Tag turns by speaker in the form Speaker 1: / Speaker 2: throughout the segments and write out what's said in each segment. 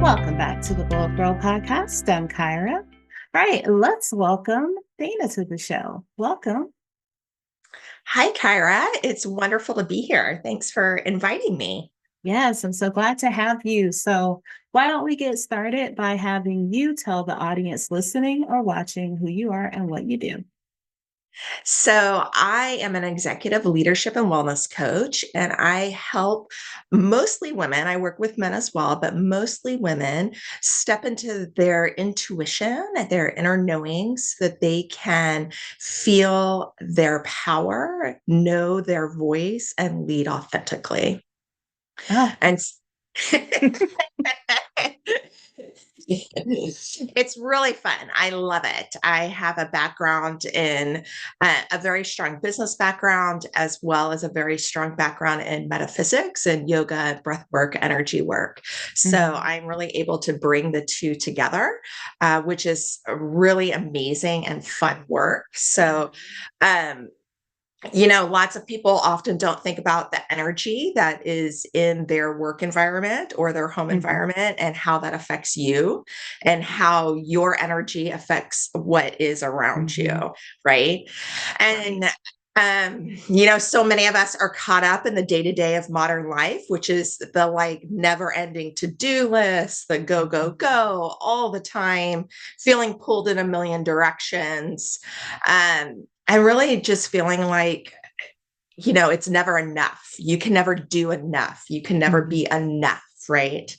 Speaker 1: Welcome back to the Bold Girl Podcast. I'm Kyra. Right, let's welcome Dana to the show. Welcome.
Speaker 2: Hi, Kyra. It's wonderful to be here. Thanks for inviting me.
Speaker 1: Yes, I'm so glad to have you. So, why don't we get started by having you tell the audience listening or watching who you are and what you do?
Speaker 2: So, I am an executive leadership and wellness coach, and I help mostly women. I work with men as well, but mostly women step into their intuition, their inner knowings, so that they can feel their power, know their voice, and lead authentically.
Speaker 1: Oh,
Speaker 2: And it's really fun. I love it. I have a background in a very strong business background, as well as a very strong background in metaphysics and yoga, breath work, energy work. So
Speaker 1: mhm.
Speaker 2: I'm really able to bring the two together, which is really amazing and fun work. So, um, lots of people often don't think about the energy that is in their work environment or their home
Speaker 1: Mhm.
Speaker 2: environment and how that affects you and how your energy affects what is around you,
Speaker 1: Mhm.
Speaker 2: right? And
Speaker 1: Right.
Speaker 2: so many of us are caught up in the day to day of modern life, which is the like never ending to do list, the go, go,
Speaker 1: Mhm.
Speaker 2: go all the time, feeling pulled in a million directions. And really just feeling like, it's never enough. You can never do enough. You can never
Speaker 1: Mhm.
Speaker 2: be enough. Right.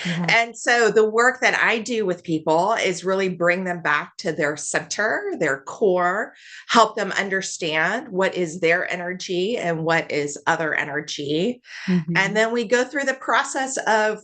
Speaker 1: Yeah.
Speaker 2: And so the work that I do with people is really bring them back to their center, their core, help them understand what is their energy and what is other energy. And
Speaker 1: Mhm.
Speaker 2: then we go through the process of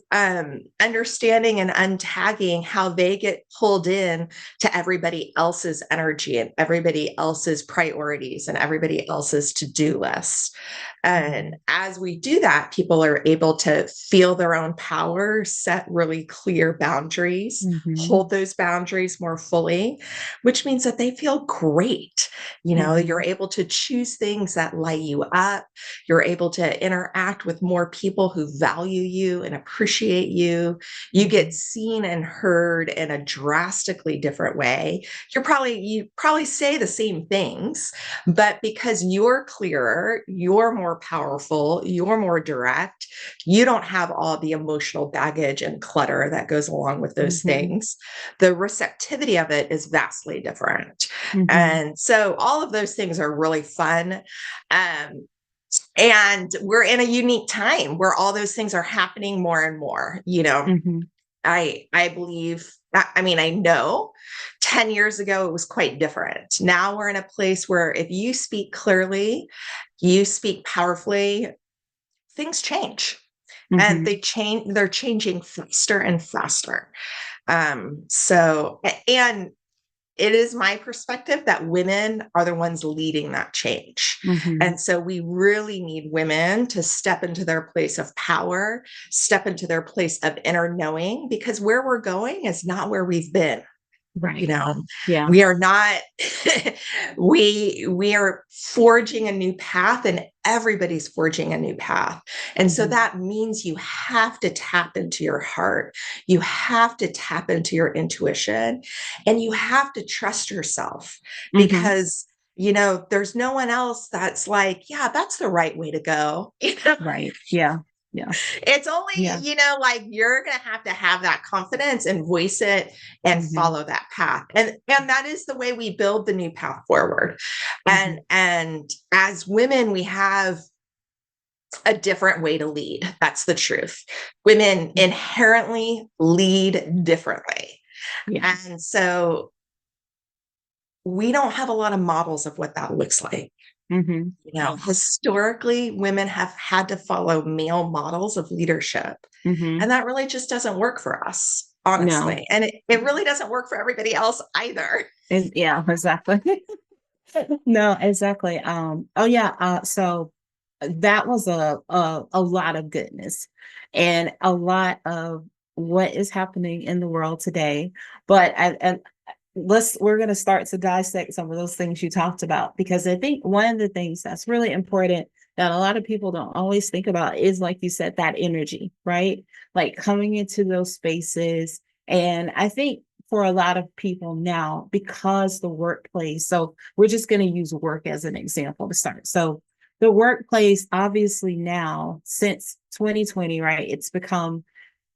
Speaker 2: understanding and untagging how they get pulled in to everybody else's energy and everybody else's priorities and everybody else's to-do list. And
Speaker 1: Mhm.
Speaker 2: as we do that, people are able to feel their own power, set really clear boundaries,
Speaker 1: Mhm.
Speaker 2: hold those boundaries more fully, which means that they feel great. You're
Speaker 1: Mhm.
Speaker 2: able to choose things that light you up. You're able to interact with more people who value you and appreciate you. You get
Speaker 1: Mhm.
Speaker 2: seen and heard in a drastically different way. You probably say the same things, but because you're clearer, you're more powerful, you're more direct, you don't have all the emotional baggage and clutter that goes along with those
Speaker 1: Mhm.
Speaker 2: things. The receptivity of it is vastly different.
Speaker 1: Mhm.
Speaker 2: And so all of those things are really fun. Um, and we're in a unique time where all those things are happening more and more.
Speaker 1: Mhm.
Speaker 2: I believe, I know 10 years ago it was quite different. Now we're in a place where if you speak clearly, you speak powerfully, things change. And
Speaker 1: Mhm.
Speaker 2: they're changing faster and faster. And it is my perspective that women are the ones leading that change.
Speaker 1: Mhm.
Speaker 2: And so we really need women to step into their place of power, step into their place of inner knowing, because where we're going is not where we've been. you
Speaker 1: Right.
Speaker 2: know
Speaker 1: Yeah.
Speaker 2: we are not we are forging a new path, and everybody's forging a new path. And so
Speaker 1: Mhm.
Speaker 2: that means you have to tap into your heart, you have to tap into your intuition, and you have to trust yourself,
Speaker 1: Mhm.
Speaker 2: because there's no one else that's like, yeah, that's the right way to go.
Speaker 1: Right. Yeah. Yeah.
Speaker 2: It's only,
Speaker 1: Yeah.
Speaker 2: like you're going to have that confidence and voice it and
Speaker 1: Mhm.
Speaker 2: follow that path. And that is the way we build the new path forward. And
Speaker 1: Mhm.
Speaker 2: and as women, we have a different way to lead. That's the truth. Women
Speaker 1: Mhm.
Speaker 2: inherently lead differently.
Speaker 1: Yes.
Speaker 2: And so we don't have a lot of models of what that looks like.
Speaker 1: Mhm.
Speaker 2: Historically, women have had to follow male models of leadership. And
Speaker 1: Mhm.
Speaker 2: that really just doesn't work for us,
Speaker 1: No.
Speaker 2: honestly. And it really doesn't work for everybody else either.
Speaker 1: Yeah, exactly. No, exactly. Oh yeah, so that was a lot of goodness and a lot of what is happening in the world today. But and we're going to start to dissect some of those things you talked about, because I think one of the things that's really important that a lot of people don't always think about is, like you said, that energy, right? Like coming into those spaces. And I think for a lot of people now, because the workplace, so we're just going to use work as an example to start. So the workplace, obviously now, since 2020, right, it's become,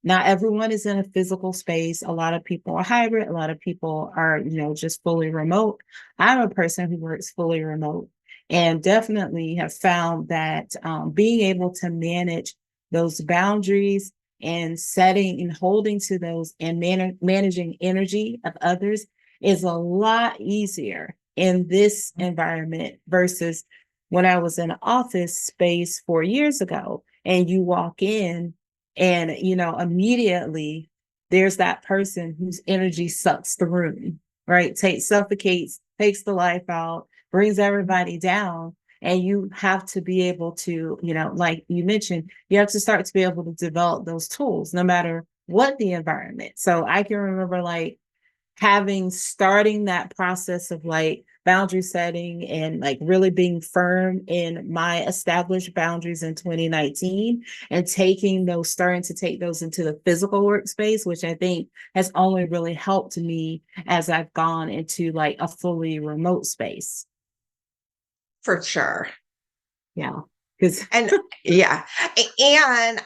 Speaker 1: not everyone is in a physical space. A lot of people are hybrid. A lot of people are, just fully remote. I'm a person who works fully remote and definitely have found that being able to manage those boundaries and setting and holding to those and managing energy of others is a lot easier in this environment versus when I was in an office space 4 years ago and you walk in and, immediately there's that person whose energy sucks the room, right? Suffocates, takes the life out, brings everybody down. And you have to be able to, like you mentioned, you have to start to be able to develop those tools no matter what the environment. So I can remember like starting that process of like boundary setting and like really being firm in my established boundaries in 2019 and starting to take those into the physical workspace, which I think has only really helped me as I've gone into like a fully remote space.
Speaker 2: For sure.
Speaker 1: Yeah. Because
Speaker 2: And yeah, and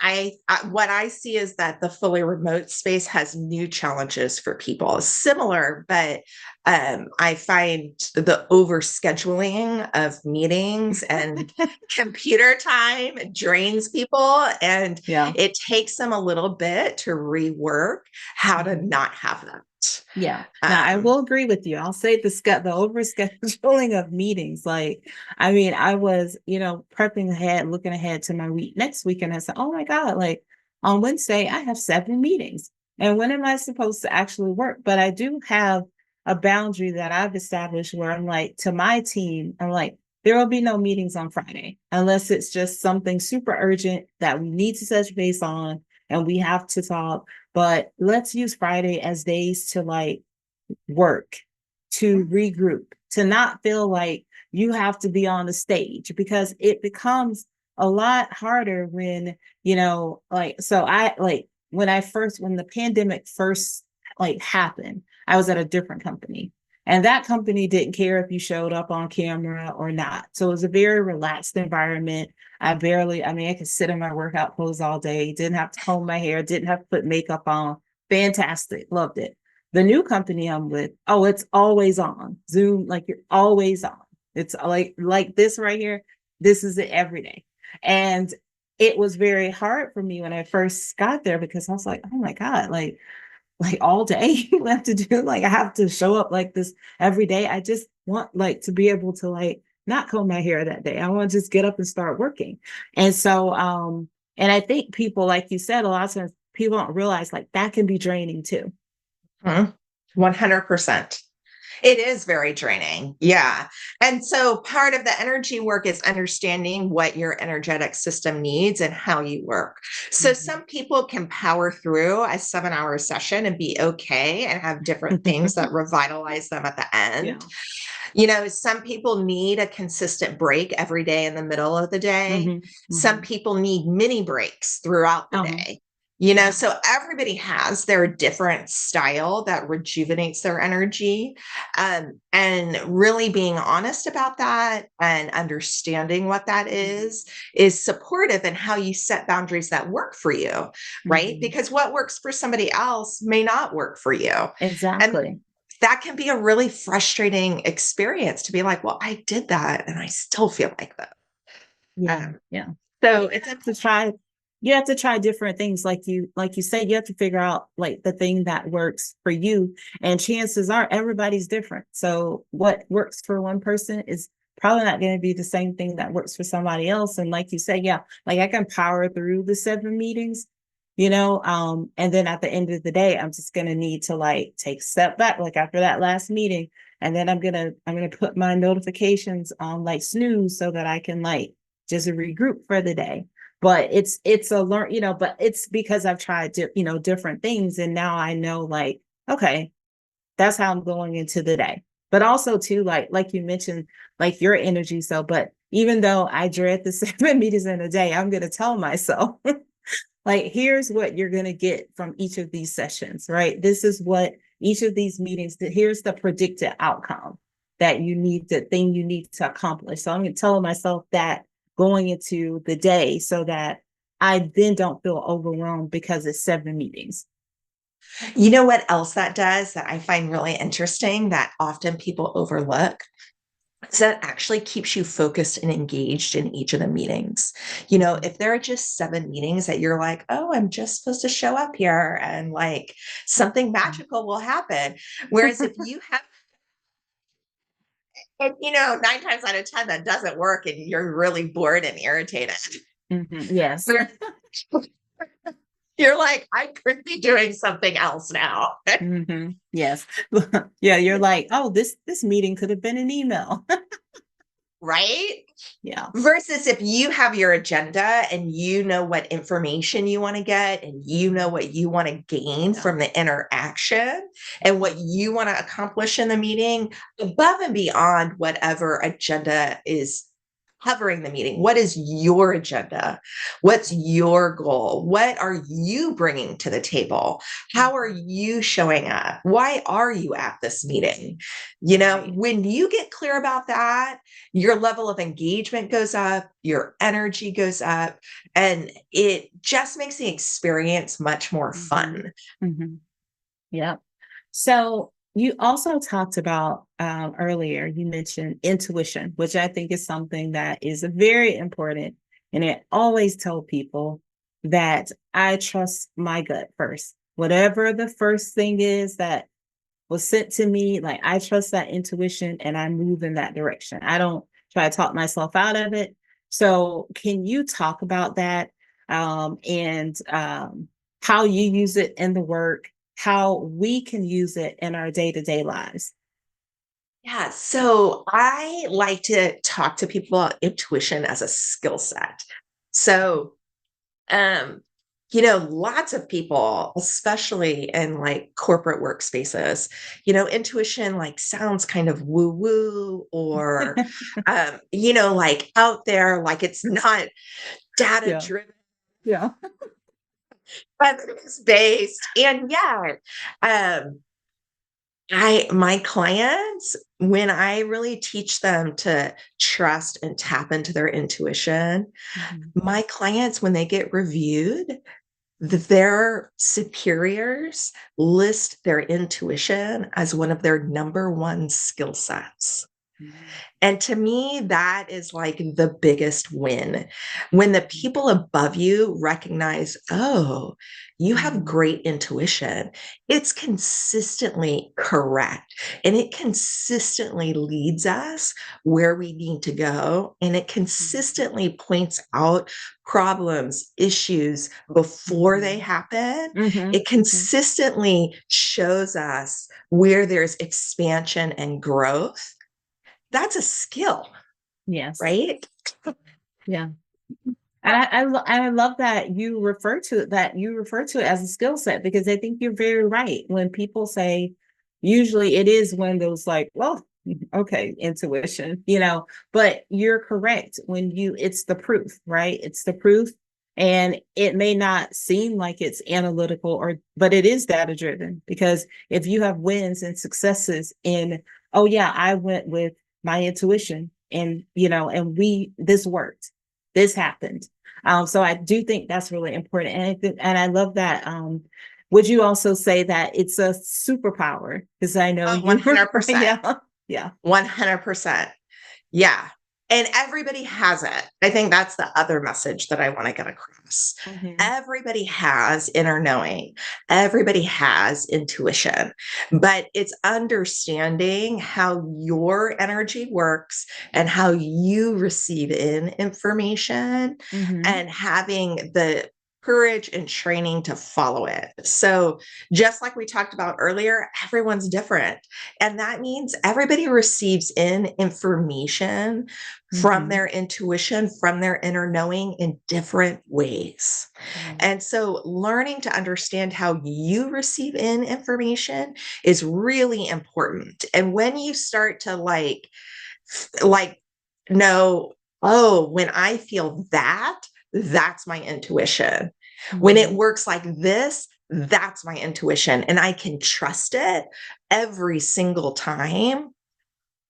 Speaker 2: what I see is that the fully remote space has new challenges for people, similar, but I find the overscheduling of meetings and computer time drains people, and
Speaker 1: yeah.
Speaker 2: it takes them a little bit to rework how to
Speaker 1: Mhm.
Speaker 2: not have that.
Speaker 1: Yeah. Now I
Speaker 2: Um,
Speaker 1: will agree with you. I'll say the overscheduling of meetings. Like, I mean, I was, prepping ahead, looking ahead to my next week, and I said, "Oh my God, like on Wednesday, I have 7 meetings. And when am I supposed to actually work?" But I do have a boundary that I've established where I'm like, to my team, I'm like, there will be no meetings on Friday unless it's just something super urgent that we need to touch base on and we have to talk, but let's use Friday as days to like work, to regroup, to not feel like you have to be on the stage because it becomes a lot harder when, like, so I like when the pandemic first like happened, I was at a different company. And that company didn't care if you showed up on camera or not. So it was a very relaxed environment. I mean, I could sit in my workout clothes all day, didn't have to comb my hair, didn't have to put makeup on. Fantastic. Loved it. The new company I'm with, oh, it's always on Zoom, like you're always on. It's like this right here. This is it every day. And it was very hard for me when I first got there because I was like, oh my God, like all day you have to do, like I have to show up like this every day. I just want like to be able to like not comb my hair that day. I want to just get up and start working. And so and I think people, like you said, a lot of times people don't realize like that can be draining too.
Speaker 2: 100%. It is very draining. Yeah. And so part of the energy work is understanding what your energetic system needs and how you work. So
Speaker 1: Mhm.
Speaker 2: some people can power through a 7 hour session and be okay and have different things that revitalize them at the end.
Speaker 1: Yeah.
Speaker 2: Some people need a consistent break every day in the middle of the day.
Speaker 1: Hmm.
Speaker 2: Some
Speaker 1: Hmm.
Speaker 2: people need mini breaks throughout the
Speaker 1: Uh-huh.
Speaker 2: day.
Speaker 1: Yeah.
Speaker 2: So everybody has their different style that rejuvenates their energy. And really being honest about that and understanding what that is supportive in how you set boundaries that work for you, right?
Speaker 1: Hmm.
Speaker 2: Because what works for somebody else may not work for you. And
Speaker 1: Exactly.
Speaker 2: that can be a really frustrating experience to be like, well, I did that and I still feel like that.
Speaker 1: Yeah.
Speaker 2: Um,
Speaker 1: Yeah.
Speaker 2: so it's
Speaker 1: To try You have to try different things like you said, you have to figure out like the thing that works for you, and chances are everybody's different, so what works for one person is probably not going to be the same thing that works for somebody else. And like you said, yeah, like I can power through the 7 meetings, and then at the end of the day I'm just going to need to like take a step back like after that last meeting, and then I'm gonna put my notifications on like snooze so that I can like just regroup for the day. But it's a learn, but it's because I've tried different things, and now I know like, okay, that's how I'm going into the day. But also too, like you mentioned, like your energy. So, but even though I dread the 7 meetings in a day, I'm going to tell myself, like, here's what you're going to get from each of these sessions, right? This is what each of these meetings, here's the predicted outcome that you need, the thing you need to accomplish. So I'm going to tell myself that going into the day so that I then don't feel overwhelmed because it's 7 meetings.
Speaker 2: You know what else that does that I find really interesting that often people overlook? So that actually keeps you focused and engaged in each of the meetings. You know,
Speaker 1: Mhm.
Speaker 2: if there are just 7 meetings that you're like, oh, I'm just supposed to show up here and like something magical will happen. Whereas if you have, and you know, 9 times out of 10, that doesn't work and you're really bored and irritated.
Speaker 1: Yes.
Speaker 2: Where you're like, I could be doing something else now.
Speaker 1: Yes. Yeah, you're like, oh, this meeting could have been an email.
Speaker 2: Right?
Speaker 1: Yeah.
Speaker 2: Versus if you have your agenda and you know what information you want to get and you know what you want to gain
Speaker 1: Yeah.
Speaker 2: from the interaction and what you want to accomplish in the meeting above and beyond whatever agenda is covering the meeting. What is your agenda? What's your goal? What are you bringing to the table? How are you showing up? Why are you at this meeting? You know,
Speaker 1: Right.
Speaker 2: when you get clear about that, your level of engagement goes up, your energy goes up, and it just makes the experience much more
Speaker 1: Mhm.
Speaker 2: fun.
Speaker 1: Mhm. Yeah. So you also talked about earlier, you mentioned intuition, which I think is something that is very important. And I always tell people that I trust my gut first. Whatever the first thing is that was sent to me, like I trust that intuition and I move in that direction. I don't try to talk myself out of it. So, can you talk about that and how you use it in the work, how we can use it in our day to day lives?
Speaker 2: Yeah, so I like to talk to people about intuition as a skill set. So, um, you know, lots of people, especially in like corporate workspaces, you know, intuition like sounds kind of woo woo or, you know, like out there, like it's not data
Speaker 1: Yeah,
Speaker 2: driven,
Speaker 1: yeah.
Speaker 2: evidence based. And yeah, um, my clients, when I really teach them to trust and tap into their intuition,
Speaker 1: Mhm.
Speaker 2: my clients, when they get reviewed, their superiors list their intuition as one of their number one skill sets.
Speaker 1: Mhm.
Speaker 2: And to me, that is like the biggest win. When the people above you recognize, oh, you have
Speaker 1: Mhm.
Speaker 2: great intuition, it's consistently correct and it consistently leads us where we need to go. And it
Speaker 1: Mhm.
Speaker 2: consistently points out problems, issues before they
Speaker 1: Mhm.
Speaker 2: happen.
Speaker 1: Mhm.
Speaker 2: It
Speaker 1: Mhm.
Speaker 2: consistently shows us where there's expansion and growth. That's a skill,
Speaker 1: Yes.
Speaker 2: right?
Speaker 1: Yeah. And I love that you refer to it as a skill set because I think you're very right. When people say, usually it is when those like, well, okay, intuition, but you're correct when it's the proof, right? It's the proof. And it may not seem like it's analytical but it is data driven because if you have wins and successes in, oh yeah, I went with my intuition and, and this worked, this happened. So I do think that's really important. And I love that. Would you also say that it's a superpower? Because I know
Speaker 2: Oh,
Speaker 1: you were,
Speaker 2: 100%.
Speaker 1: yeah, yeah.
Speaker 2: 100%. Yeah. And everybody has it. I think that's the other message that I want to get across.
Speaker 1: Mhm,
Speaker 2: Everybody has inner knowing, everybody has intuition, but it's understanding how your energy works and how you receive in information
Speaker 1: mhm,
Speaker 2: and having the courage and training to follow it. So, just like we talked about earlier, everyone's different. And that means everybody receives in information from
Speaker 1: mhm,
Speaker 2: their intuition, from their inner knowing in different ways.
Speaker 1: yeah,
Speaker 2: And so learning to understand how you receive in information is really important. And when you start to like know oh, when I feel that, that's my intuition. When it
Speaker 1: Mhm.
Speaker 2: works like this, that's my intuition. And I can trust it every single time,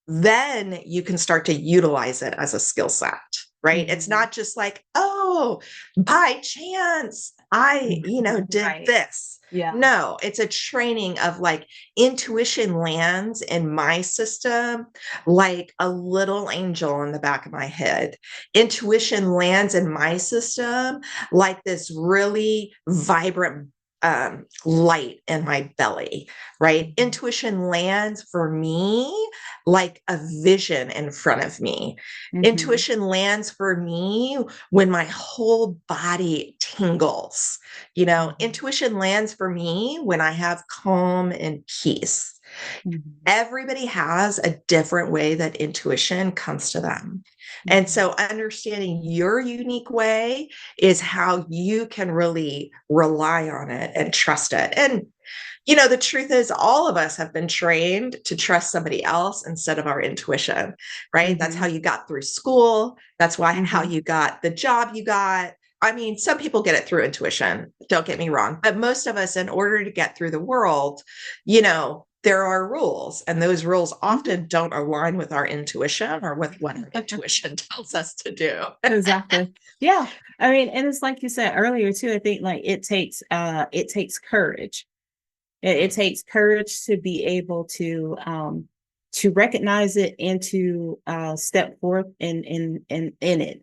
Speaker 2: then you can start to utilize it as a skill set, right? It's
Speaker 1: Mhm.
Speaker 2: not just like, oh, by chance, did
Speaker 1: Right.
Speaker 2: this.
Speaker 1: Yeah.
Speaker 2: No, it's a training of like intuition lands in my system like a little angel in the back of my head. Intuition lands in my system like this really vibrant light in my belly, right?
Speaker 1: Mhm.
Speaker 2: Intuition lands for me like a vision in front of me.
Speaker 1: Mhm.
Speaker 2: Intuition lands for me when my whole body tingles.
Speaker 1: Mhm.
Speaker 2: Intuition lands for me when I have calm and peace.
Speaker 1: Mhm.
Speaker 2: Everybody has a different way that intuition comes to them. And
Speaker 1: Mhm.
Speaker 2: so understanding your unique way is how you can really rely on it and trust it. And the truth is, all of us have been trained to trust somebody else instead of our intuition, right? That's how
Speaker 1: Mhm.
Speaker 2: you got through school. That's how
Speaker 1: Mhm.
Speaker 2: you got the job you got. I mean, some people get it through intuition, don't get me wrong. But most of us, in order to get through the world, there are rules, and those rules
Speaker 1: Mhm.
Speaker 2: often don't align with our intuition or with what our intuition tells us to do.
Speaker 1: Exactly. Yeah. I mean, and it's like you said earlier too, I think like it takes courage. It takes courage to be able to recognize it and to step forth in it.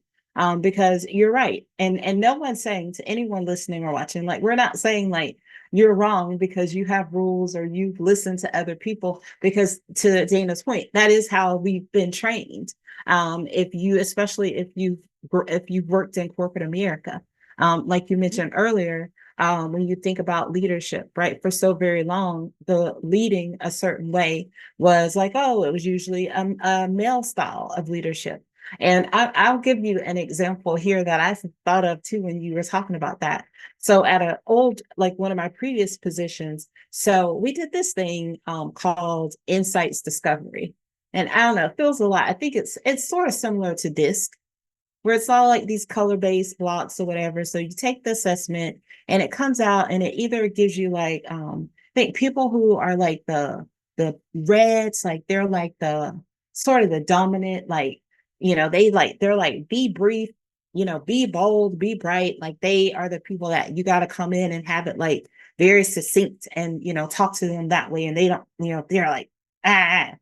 Speaker 1: Because you're right. And no one's saying to anyone listening or watching, like we're not saying like you're wrong because you have rules or you listen to other people, because to Dana's point, that is how we've been trained. If you, especially if you've worked in corporate America, like you mentioned earlier, when you think about leadership, right? For so very long, the leading a certain way was like, oh, it was usually a male style of leadership. And I'll give you an example here that I thought of too when you were talking about that. So at like one of my previous positions, so we did this thing called Insights Discovery. And I don't know, it feels a lot. I think it's sort of similar to DISC, where it's all like these color-based blocks or whatever. So you take the assessment and it comes out and it either gives you like I think people who are like the reds, like they're like the sort of the dominant, like, they're like be brief, be bold, be bright. Like they are the people that you got to come in and have it like very succinct and talk to them that way. And they don't, they're like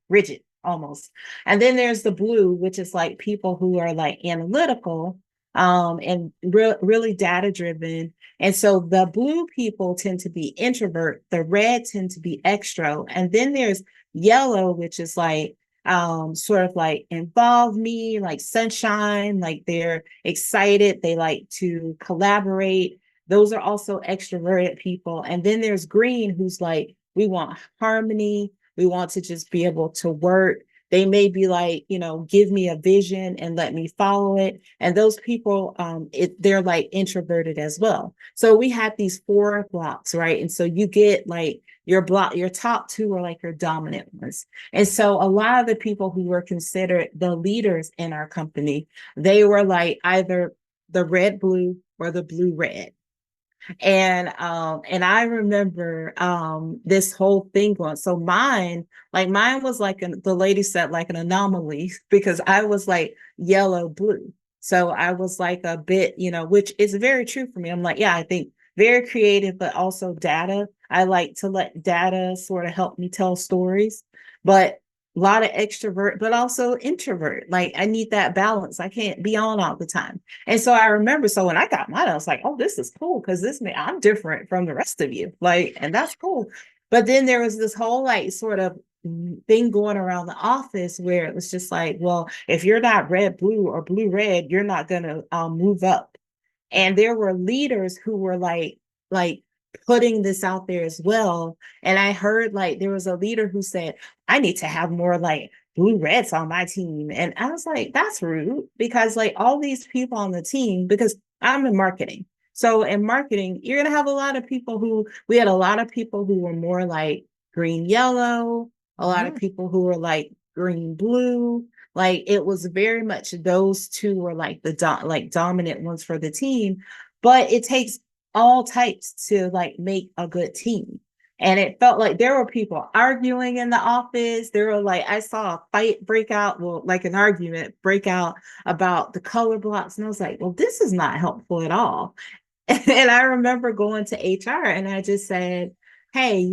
Speaker 1: rigid almost. And then there's the blue, which is like people who are like analytical and really data driven. And so the blue people tend to be introvert, the red tend to be extro. And then there's yellow, which is like sort of like involve me, like sunshine, like they're excited, they like to collaborate. Those are also extroverted people. And then there's green, who's like, we want harmony, we want to just be able to work. They may be like, give me a vision and let me follow it. And those people, they're like introverted as well. So we had these four blocks, right? And so you get like your top two are like your dominant ones. And so a lot of the people who were considered the leaders in our company, they were like either the red blue or the blue red. And I remember this whole thing going. So mine was like the lady said, like an anomaly, because I was like yellow blue. So I was like a bit, which is very true for me. I'm like, yeah, I think very creative, but also data. I like to let data sort of help me tell stories, but a lot of extrovert, but also introvert. Like I need that balance. I can't be on all the time. And so I remember, so when I got mine, I was like, oh, this is cool because I'm different from the rest of you. Like, and that's cool. But then there was this whole like sort of thing going around the office where it was just like, well, if you're not red, blue or blue, red, you're not going to move up. And there were leaders who were like putting this out there as well. And I heard like there was a leader who said, I need to have more like blue reds on my team. And I was like, that's rude, because like all these people on the team, because I'm in marketing. So in marketing, you're gonna have a lot of people who we had a lot of people who were more like green yellow, a lot of
Speaker 2: Mhm.
Speaker 1: people who were like green blue. Like it was very much those two were like the like dominant ones for the team, but it takes all types to like make a good team. And it felt like there were people arguing in the office. There were like, I saw a fight break out, well, like an argument break out about the color blocks. And I was like, well, this is not helpful at all. And I remember going to HR and I just said, hey,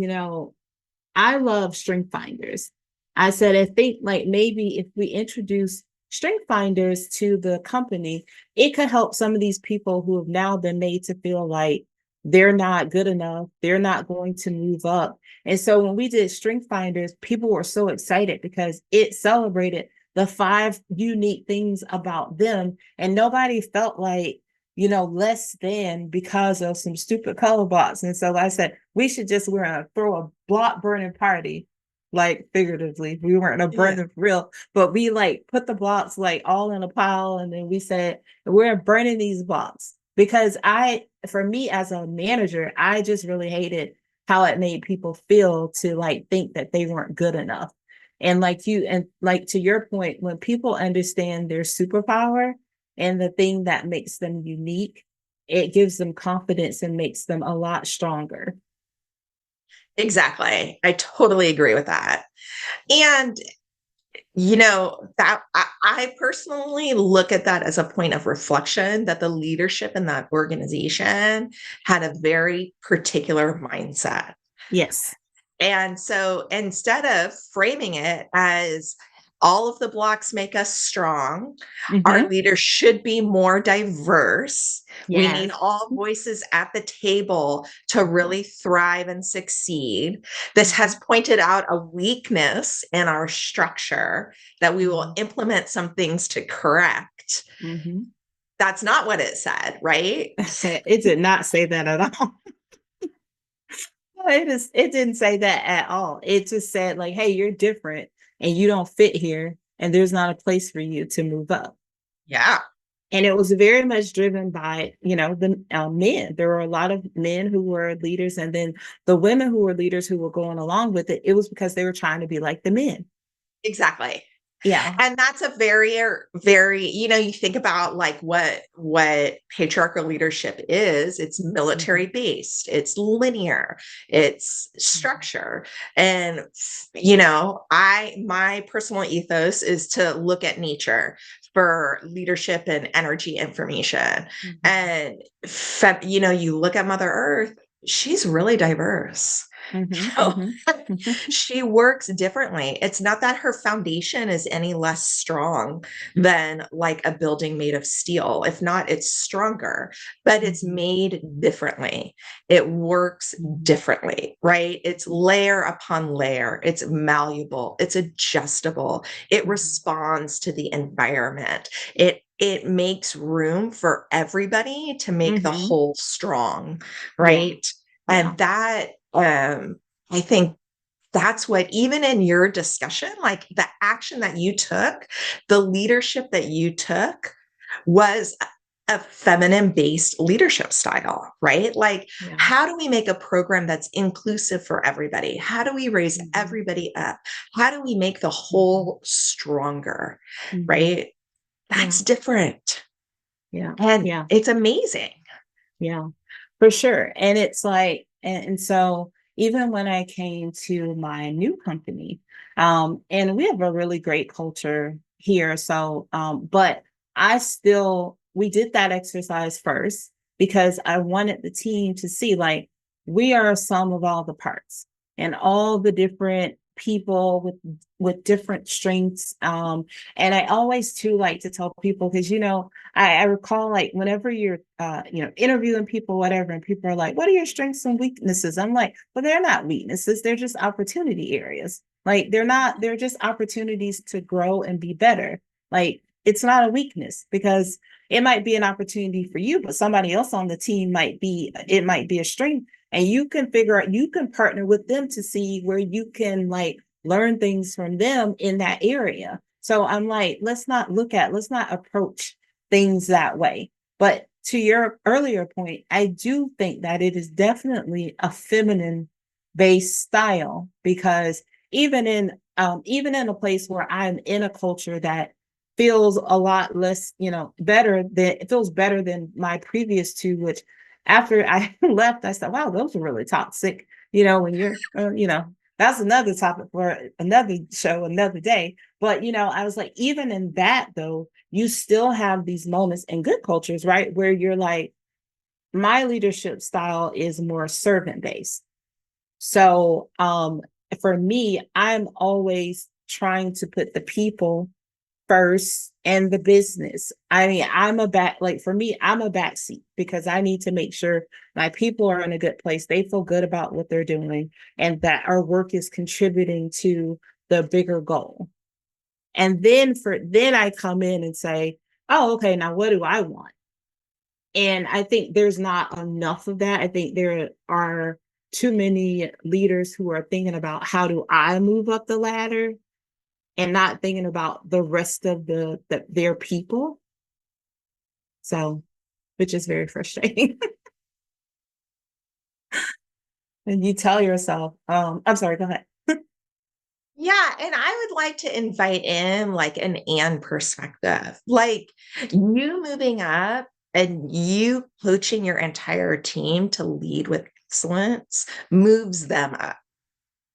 Speaker 1: I love strength finders. I said, I think like maybe if we introduce strength finders to the company, it could help some of these people who have now been made to feel like they're not good enough. They're not going to move up. And so when we did strength finders, people were so excited because it celebrated the 5 unique things about them. And nobody felt like, less than because of some stupid color blocks. And so I said, we should just we're gonna throw a block burning party, like figuratively. We weren't gonna burn
Speaker 2: Yeah.
Speaker 1: them for real, but we like put the blocks like all in a pile, and then we said we're burning these blocks because for me as a manager, I just really hated how it made people feel to like think that they weren't good enough. And like to your point, when people understand their superpower and the thing that makes them unique, it gives them confidence and makes them a lot stronger.
Speaker 2: Exactly. I totally agree with that. And that I personally look at that as a point of reflection that the leadership in that organization had a very particular mindset.
Speaker 1: Yes.
Speaker 2: And so instead of framing it as all of the blocks make us strong, our
Speaker 1: Mm-hmm.
Speaker 2: leaders should be more diverse. We need
Speaker 1: Yes.
Speaker 2: all voices at the table to
Speaker 1: Mm-hmm.
Speaker 2: really thrive and succeed. This
Speaker 1: Mm-hmm.
Speaker 2: has pointed out a weakness in our structure that we will implement some things to correct.
Speaker 1: Mm-hmm.
Speaker 2: That's not what it said, right?
Speaker 1: It did not say that at all. It didn't say that at all. It just said like, hey, you're different and you don't fit here, and there's not a place for you to move up.
Speaker 2: Yeah.
Speaker 1: And it was very much driven by the men. There were a lot of men who were leaders, and then the women who were leaders who were going along with it. It was because they were trying to be like the men.
Speaker 2: Exactly.
Speaker 1: Yeah.
Speaker 2: And that's a very, very, you think about like what patriarchal leadership is. It's
Speaker 1: Mm-hmm.
Speaker 2: military based, it's linear, it's
Speaker 1: Mm-hmm.
Speaker 2: structure. And my personal ethos is to look at nature for leadership and energy information. And you look at Mother Earth, she's really diverse.
Speaker 1: Mm-hmm.
Speaker 2: So
Speaker 1: Mm-hmm. Mm-hmm.
Speaker 2: she works differently. It's not that her foundation is any less strong than like a building made of steel. If not, it's stronger, but it's
Speaker 1: Mm-hmm.
Speaker 2: made differently. It works differently, right? It's layer upon layer. It's malleable. It's adjustable. It
Speaker 1: Mm-hmm.
Speaker 2: responds to the environment. It makes room for everybody to make the
Speaker 1: Mm-hmm.
Speaker 2: whole strong,
Speaker 1: Yeah.
Speaker 2: right?
Speaker 1: Yeah.
Speaker 2: And that I think that's what, even in your discussion, like the action that you took, the leadership that you took was a feminine based leadership style, right? Like,
Speaker 1: Yeah.
Speaker 2: how do we make a program that's inclusive for everybody? How do we raise
Speaker 1: Mm-hmm.
Speaker 2: everybody up? How do we make the
Speaker 1: Mm-hmm.
Speaker 2: whole stronger,
Speaker 1: Mm-hmm.
Speaker 2: right?
Speaker 1: Yeah.
Speaker 2: That's different.
Speaker 1: Yeah.
Speaker 2: And
Speaker 1: Yeah.
Speaker 2: it's amazing.
Speaker 1: Yeah, for sure. And it's like, and so even when I came to my new company, and we have a really great culture here. So, but we did that exercise first because I wanted the team to see like we are a sum of all the parts and all the different people with different strengths. And I always too like to tell people because I recall like whenever you're interviewing people, whatever, and people are like, what are your strengths and weaknesses? I'm like, well, they're not weaknesses, they're just opportunity areas. Like they're just opportunities to grow and be better. Like it's not a weakness because it might be an opportunity for you, but somebody else on the team it might be a strength. And you can figure out, you can partner with them to see where you can like learn things from them in that area. So I'm like, let's not approach things that way. But to your earlier point, I do think that it is definitely a feminine based style because even in even in a place where I'm in a culture that feels a lot less, better than it feels better than my previous two, which after I left, I said, wow, those are really toxic. When you're, that's another topic for another show, another day. But, I was like, even in that though, you still have these moments in good cultures, right? Where you're like, my leadership style is more servant based. So for me, I'm always trying to put the people first and the business. I mean, for me, I'm a backseat because I need to make sure my people are in a good place. They feel good about what they're doing and that our work is contributing to the bigger goal. And then I come in and say, oh, okay, now what do I want? And I think there's not enough of that. I think there are too many leaders who are thinking about how do I move up the ladder and not thinking about the rest of their people. So, which is very frustrating. And you tell yourself, I'm sorry, go ahead.
Speaker 2: Yeah, and I would like to invite in like an and perspective. Like you moving up and you coaching your entire team to lead with excellence moves them up.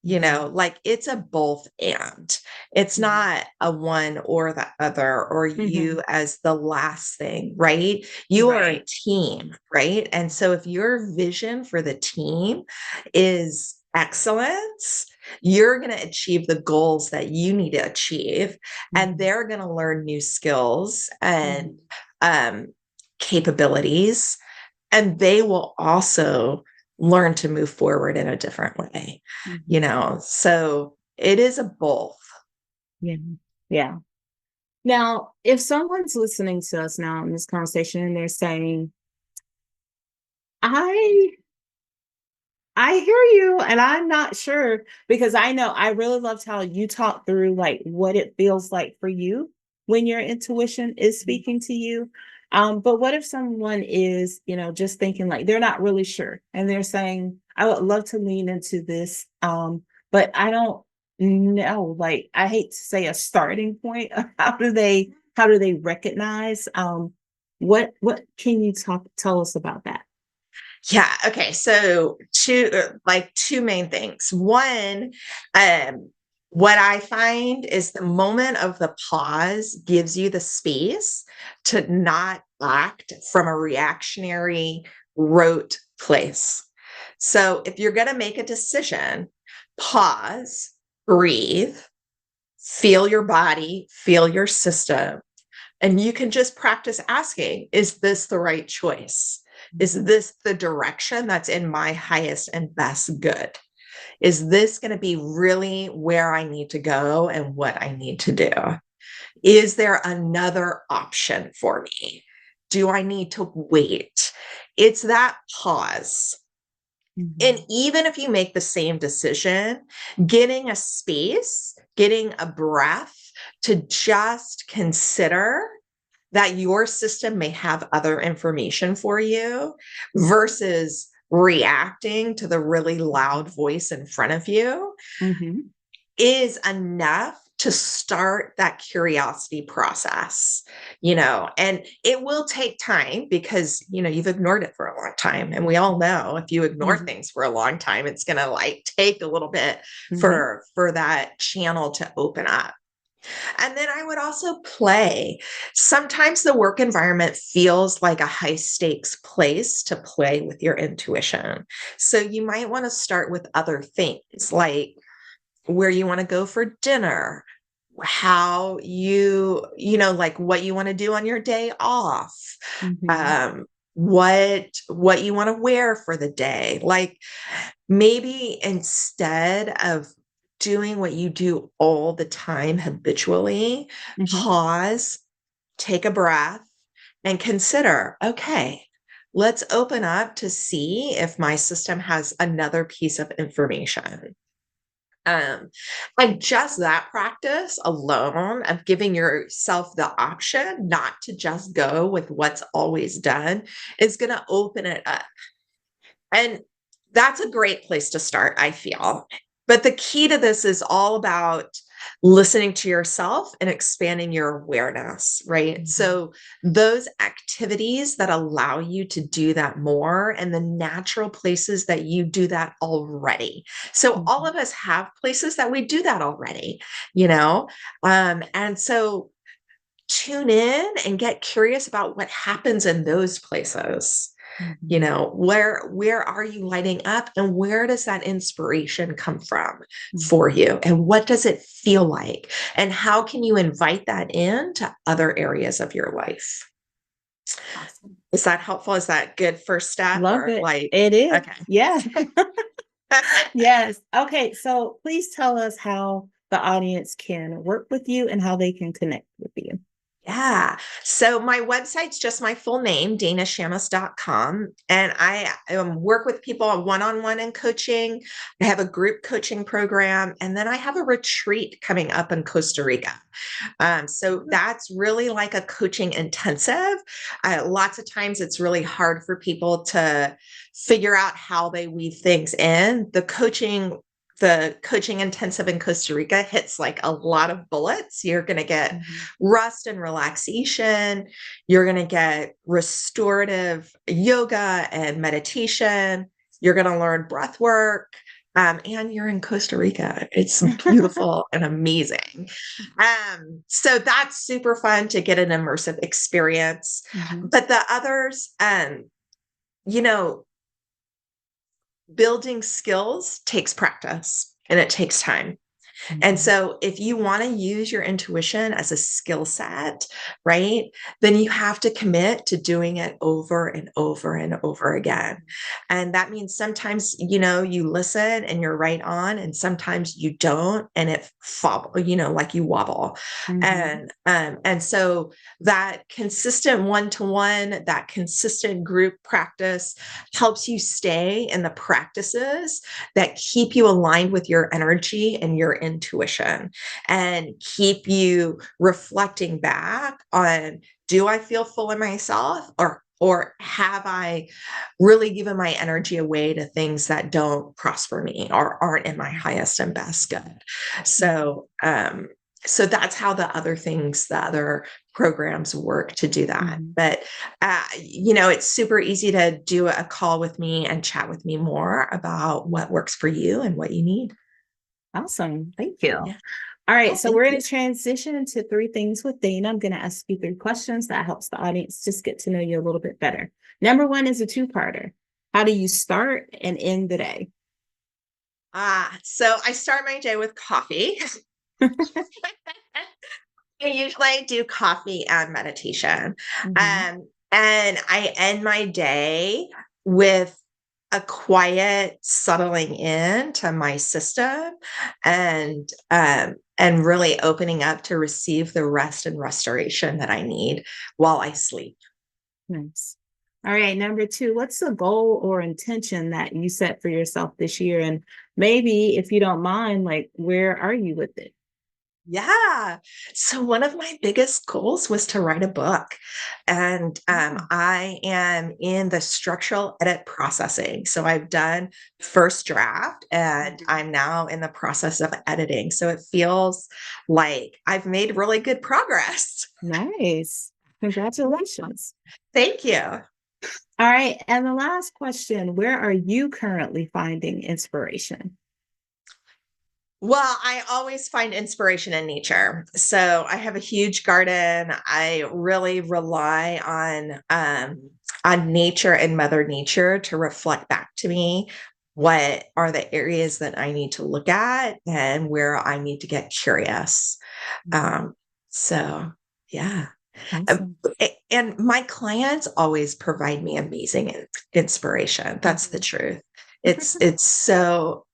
Speaker 1: Mhm.
Speaker 2: Like it's a both and. It's
Speaker 1: Mhm.
Speaker 2: not a one or the other, or you
Speaker 1: Mhm.
Speaker 2: as the last thing, right? You are a
Speaker 1: Right.
Speaker 2: team, right? And so if your vision for the team is excellence, you're going to achieve the goals that you need to achieve, and
Speaker 1: Mhm.
Speaker 2: they're going to learn new skills and
Speaker 1: Mhm.
Speaker 2: um, capabilities, and they will also learn to move forward in a different way,
Speaker 1: Mhm.
Speaker 2: so it is a both.
Speaker 1: Yeah. Yeah. Now, if someone's listening to us now in this conversation and they're saying, I I hear you, and I'm not sure because I know I really loved how you talked through like what it feels like for you when your intuition is speaking to you. But what if someone is, just thinking like they're not really sure and they're saying, I would love to lean into this, but I don't know. Like I hate to say a starting point. How do they recognize what can you tell us about that?
Speaker 2: Yeah. Okay. So two main things. One, um, what I find is the moment of the pause gives you the space to not act from a reactionary, rote place. So if you're going to make a decision, pause, breathe, feel your body, feel your system, and you can just practice asking, is this the right choice? Is this the direction that's in my highest and best good? Is this going to be really where I need to go and what I need to do? Is there another option for me? Do I need to wait? It's that pause. And
Speaker 1: Mhm.
Speaker 2: even if you make the same decision, getting a space, getting a breath to just consider that your system may have other information for you versus reacting to the really loud voice in front of you
Speaker 1: Mhm.
Speaker 2: is enough to start that curiosity process, and it will take time because, you've ignored it for a long time. And we all know if you ignore
Speaker 1: Mhm.
Speaker 2: things for a long time, it's going to like take a little bit
Speaker 1: Mhm.
Speaker 2: for that channel to open up. And then I would also play. Sometimes the work environment feels like a high stakes place to play with your intuition. So you might want to start with other things like where you want to go for dinner, how like what you want to do on your day off,
Speaker 1: Mhm.
Speaker 2: um, what you want to wear for the day. Like maybe instead of doing what you do all the time habitually,
Speaker 1: Mhm.
Speaker 2: pause, take a breath, and consider, okay, let's open up to see if my system has another piece of information. Um, and just that practice alone of giving yourself the option not to just go with what's always done is going to open it up. And that's a great place to start, I feel. But the key to this is all about listening to yourself and expanding your awareness, right?
Speaker 1: Mhm.
Speaker 2: So those activities that allow you to do that more and the natural places that you do that already. So all
Speaker 1: Mhm.
Speaker 2: of us have places that we do that already, and so tune in and get curious about what happens in those places.
Speaker 1: Mhm.
Speaker 2: Where are you lighting up, and where does that inspiration come from for
Speaker 1: Mhm.
Speaker 2: you, and what does it feel like, and how can you invite that into other areas of your life?
Speaker 1: Awesome.
Speaker 2: Is that helpful? Is that good first step,
Speaker 1: Love
Speaker 2: or
Speaker 1: it.
Speaker 2: like,
Speaker 1: It is.
Speaker 2: okay?
Speaker 1: Yeah. Yes. Okay. So please tell us how the audience can work with you and how they can connect with you.
Speaker 2: Yeah. So my website's just my full name, danashamas.com. And I work with people one-on-one in coaching. I have a group coaching program. And then I have a retreat coming up in Costa Rica. So that's really like a coaching intensive. Lots of times it's really hard for people to figure out how they weave things in. The coaching intensive in Costa Rica hits like a lot of bullets. You're going to get
Speaker 1: Mhm.
Speaker 2: rest and relaxation. You're going to get restorative yoga and meditation. You're going to learn breath work. And you're in Costa Rica. It's beautiful and amazing. So that's super fun to get an immersive experience.
Speaker 1: Mhm.
Speaker 2: But the others, you know, building skills takes practice and it takes time. And
Speaker 1: Mhm.
Speaker 2: so, if you want to use your intuition as a skill set, right, then you have to commit to doing it over and over and over again. And that means sometimes, you listen and you're right on, and sometimes you don't, and it like you wobble.
Speaker 1: Mhm.
Speaker 2: And so that consistent one-to-one, that consistent group practice helps you stay in the practices that keep you aligned with your energy and your intuition, and keep you reflecting back on, do I feel full in myself, or have I really given my energy away to things that don't prosper me or aren't in my highest and best good?
Speaker 1: Mhm.
Speaker 2: So that's how the other programs work to do that.
Speaker 1: Mhm.
Speaker 2: But it's super easy to do a call with me and chat with me more about what works for you and what you need.
Speaker 1: Awesome. Thank you.
Speaker 2: Yeah.
Speaker 1: All right.
Speaker 2: Yeah.
Speaker 1: So
Speaker 2: Thank
Speaker 1: we're
Speaker 2: you.
Speaker 1: going to transition into three things with Dana. I'm going to ask you three questions that helps the audience just get to know you a little bit better. Number one is a two-parter. How do you start and end the day?
Speaker 2: So I start my day with coffee. I usually do coffee and meditation.
Speaker 1: Mhm.
Speaker 2: And I end my day with a quiet settling in to my system, and really opening up to receive the rest and restoration that I need while I sleep.
Speaker 1: Nice. All right. Number two, what's the goal or intention that you set for yourself this year? And maybe if you don't mind, like, where are you with it?
Speaker 2: Yeah. So one of my biggest goals was to write a book. And
Speaker 1: Mm.
Speaker 2: I am in the structural edit processing. So I've done first draft and
Speaker 1: Mhm.
Speaker 2: I'm now in the process of editing. So it feels like I've made really good progress.
Speaker 1: Nice. Congratulations.
Speaker 2: Thank you.
Speaker 1: All right. And the last question, where are you currently finding inspiration?
Speaker 2: Well, I always find inspiration in nature. So I have a huge garden. I really rely on nature and Mother Nature to reflect back to me what are the areas that I need to look at and where I need to get curious.
Speaker 1: Mhm.
Speaker 2: Um, so yeah. Um,
Speaker 1: Awesome.
Speaker 2: and my clients always provide me amazing inspiration. That's the
Speaker 1: Mhm.
Speaker 2: truth. It's so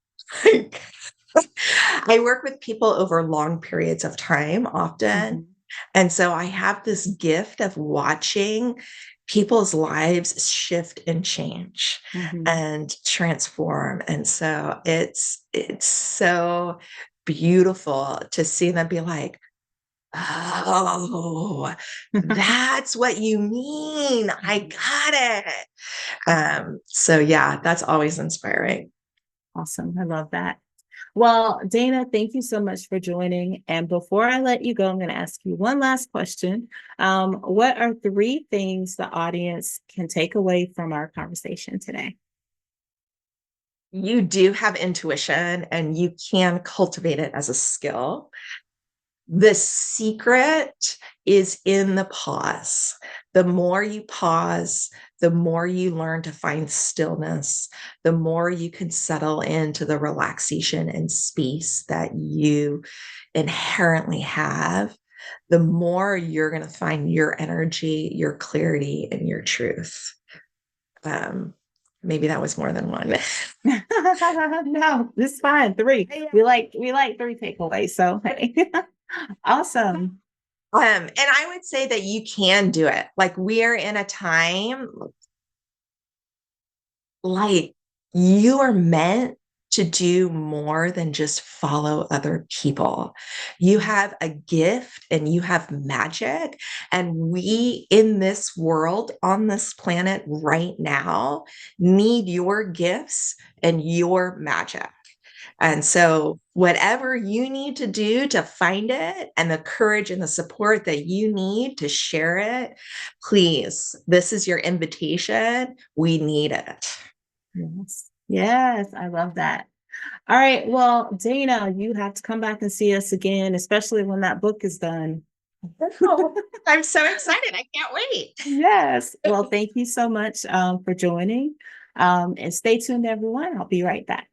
Speaker 2: I work with people over long periods of time often.
Speaker 1: Mhm.
Speaker 2: And so I have this gift of watching people's lives shift and change
Speaker 1: Mhm.
Speaker 2: and transform. And so it's so beautiful to see them be like, oh, that's what you mean. I
Speaker 1: Mhm.
Speaker 2: got it.
Speaker 1: Mhm.
Speaker 2: So yeah, that's always inspiring.
Speaker 1: Awesome. I love that. Well, Dana, thank you so much for joining. And before I let you go, I'm going to ask you one last question. What are three things the audience can take away from our conversation today?
Speaker 2: You do have intuition and you can cultivate it as a skill. The secret is in the pause. The more you pause, the more you learn to find stillness, the more you can settle into the relaxation and space that you inherently have, the more you're going to find your energy, your clarity, and your truth. Um, Maybe that was more than one.
Speaker 1: No, this is fine. Three. We like three takeaways. So hey. Awesome.
Speaker 2: And I would say that you can do it. Like we are in a time like you are meant to do more than just follow other people. You have a gift and you have magic. And we in this world, on this planet right now, need your gifts and your magic. And so, whatever you need to do to find it and the courage and the support that you need to share it, please, this is your invitation. We need it.
Speaker 1: Yes. Yes, I love that. All right. Well, Dana, you have to come back and see us again, especially when that book is done.
Speaker 2: Oh, I'm so excited. I can't wait.
Speaker 1: Yes. Well, thank you so much for joining. And stay tuned, everyone. I'll be right back.